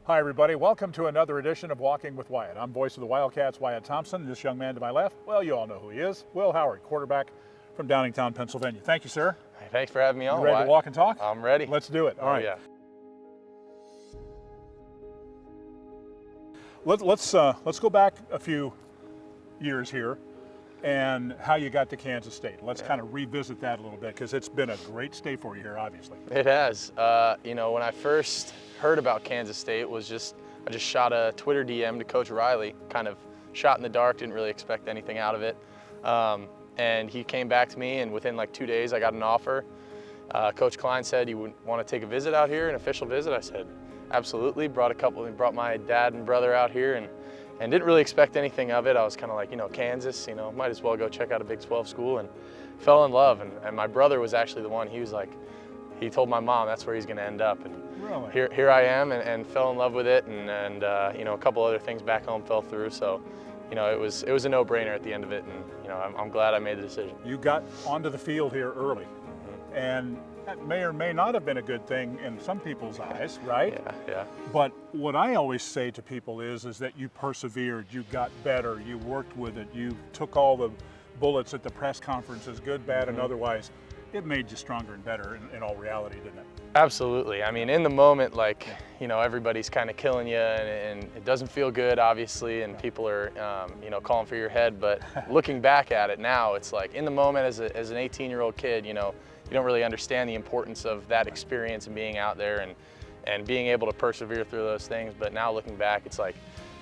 Hi everybody, welcome to another edition of Walking with Wyatt. I'm voice of the Wildcats, Wyatt Thompson. This young man to my left, well, you all know who he is. Will Howard, quarterback from Downingtown, Pennsylvania. Thank you, sir. Hey, thanks for having me on, You ready Wyatt. to walk and talk? I'm ready. Let's do it. All right. Yeah. Let's go back a few years here and how you got to Kansas State. Let's kind of revisit that a little bit because it's been a great state for you here, obviously. It has. When I first heard about Kansas State, I just shot a Twitter DM to Coach Riley, kind of shot in the dark, didn't really expect anything out of it. And he came back to me, and within like 2 days, I got an offer. Coach Klein said, "You would want to take a visit out here, an official visit?" I said, "Absolutely." Brought my dad and brother out here, and didn't really expect anything of it. I was kind of like, Kansas, might as well go check out a Big 12 school, and fell in love. And my brother was actually the one. He was like, he told my mom that's where he's going to end up. And really? Here I am, and fell in love with it. And a couple other things back home fell through. So, it was a no-brainer at the end of it. And I'm glad I made the decision. You got onto the field here early, and that may or may not have been a good thing in some people's eyes, right? Yeah. But what I always say to people is that you persevered, you got better, you worked with it, you took all the bullets at the press conferences, good, bad, and otherwise. It made you stronger and better in all reality, didn't it? Absolutely. I mean, in the moment, everybody's kind of killing you, and it doesn't feel good, obviously, and people are, calling for your head. But looking back at it now, it's like in the moment as an 18-year-old kid, you don't really understand the importance of that experience and being out there and being able to persevere through those things. But now looking back, it's like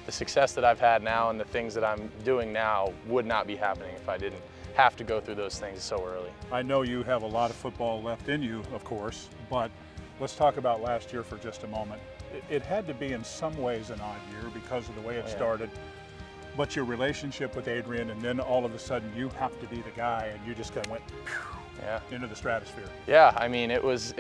the success that I've had now and the things that I'm doing now would not be happening if I didn't have to go through those things so early. I know you have a lot of football left in you, of course, but let's talk about last year for just a moment. It had to be in some ways an odd year because of the way it started, but your relationship with Adrian, and then all of a sudden you have to be the guy, and you just kind of went into the stratosphere. Yeah, I mean, it was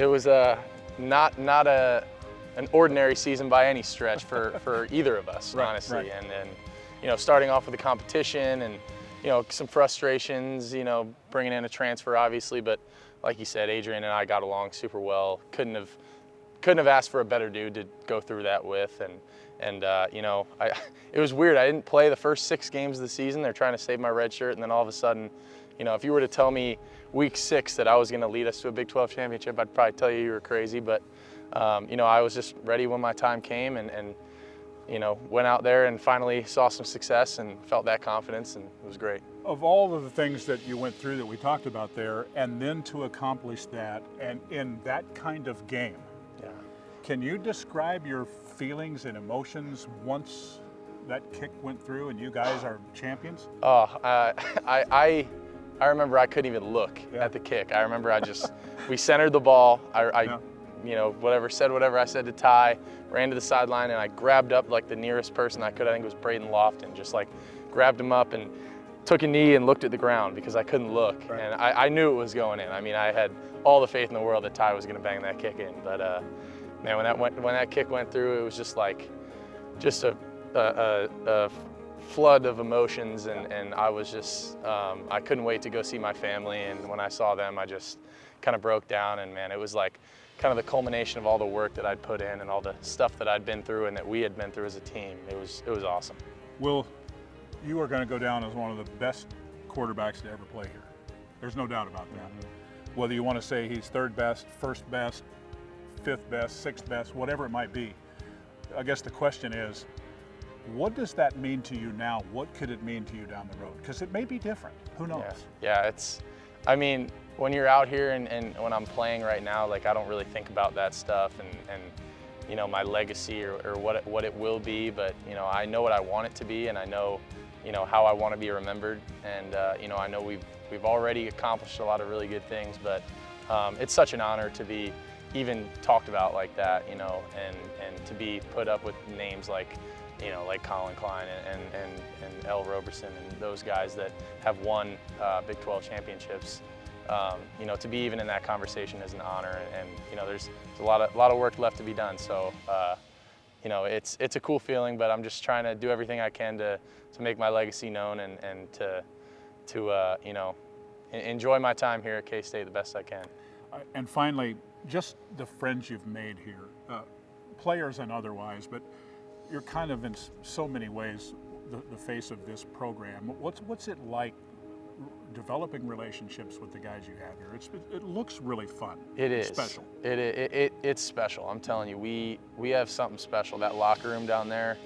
not an ordinary season by any stretch for either of us, honestly. Right. And then, starting off with the competition and some frustrations, bringing in a transfer, obviously, but like you said, Adrian and I got along super well. Couldn't have asked for a better dude to go through that with, and it was weird. I didn't play the first 6 games of the season. They're trying to save my red shirt, and then all of a sudden, if you were to tell me week 6 that I was going to lead us to a Big 12 championship, I'd probably tell you were crazy. But I was just ready when my time came, and went out there and finally saw some success and felt that confidence, and it was great. Of all of the things that you went through that we talked about there, and then to accomplish that, and in that kind of game, can you describe your feelings and emotions once that kick went through and you guys are champions? I remember I couldn't even look at the kick. I remember we centered the ball. Said whatever I said to Ty, ran to the sideline, and I grabbed up like the nearest person I could. I think it was Braden Lofton, just like grabbed him up and took a knee and looked at the ground because I couldn't look. Right. And I knew it was going in. I mean, I had all the faith in the world that Ty was going to bang that kick in. But man, when that kick went through, it was just a flood of emotions, and I was just I couldn't wait to go see my family. And when I saw them, I just kind of broke down. And man, it was like kind of the culmination of all the work that I'd put in and all the stuff that I'd been through and that we had been through as a team. It was awesome. Will, you are going to go down as one of the best quarterbacks to ever play here. There's no doubt about that. Whether you want to say he's 3rd best, 1st best, 5th best, 6th best, whatever it might be. I guess the question is, what does that mean to you now? What could it mean to you down the road? Because it may be different. Who knows? Yeah, when you're out here and when I'm playing right now, I don't really think about that stuff and my legacy or what it will be, but I know what I want it to be, and I know how I want to be remembered, and I know we've already accomplished a lot of really good things, but it's such an honor to be even talked about like that, and to be put up with names like Colin Klein and L. Roberson and those guys that have won Big 12 championships. To be even in that conversation is an honor, and there's a lot of work left to be done. So, it's a cool feeling, but I'm just trying to do everything I can to make my legacy known and to enjoy my time here at K-State the best I can. And finally, just the friends you've made here. players and otherwise, but you're kind of in so many ways the face of this program. What's it like developing relationships with the guys you have here? It looks really fun. It is special. It's special. I'm telling you, we have something special. That locker room down there,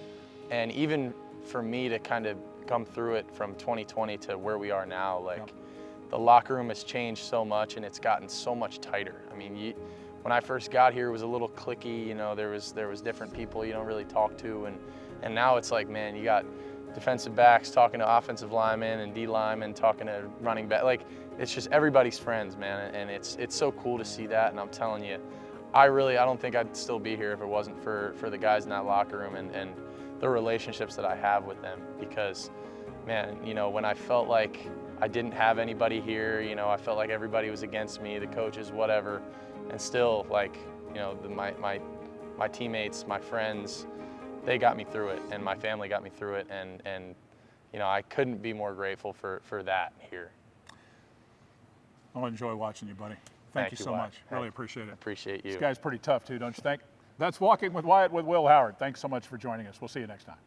and even for me to kind of come through it from 2020 to where we are now, like the locker room has changed so much, and it's gotten so much tighter. I mean, when I first got here, it was a little cliquey. You know, there was different people you don't really talk to, and now it's like, man, you got defensive backs talking to offensive linemen and D linemen talking to running back. Like, it's just everybody's friends, man, and it's so cool to see that. And I'm telling you, I don't think I'd still be here if it wasn't for the guys in that locker room and the relationships that I have with them. Because, man, you know, when I felt like I didn't have anybody here, you know, I felt like everybody was against me, the coaches, whatever, and still, like, you know, my teammates, my friends, they got me through it, and my family got me through it, and you know, I couldn't be more grateful for that here. I'll enjoy watching you, buddy. Thank you so Wyatt. much. Really appreciate it. Appreciate you. This guy's pretty tough too, don't you think? That's Walking with Wyatt with Will Howard. Thanks so much for joining us. We'll see you next time.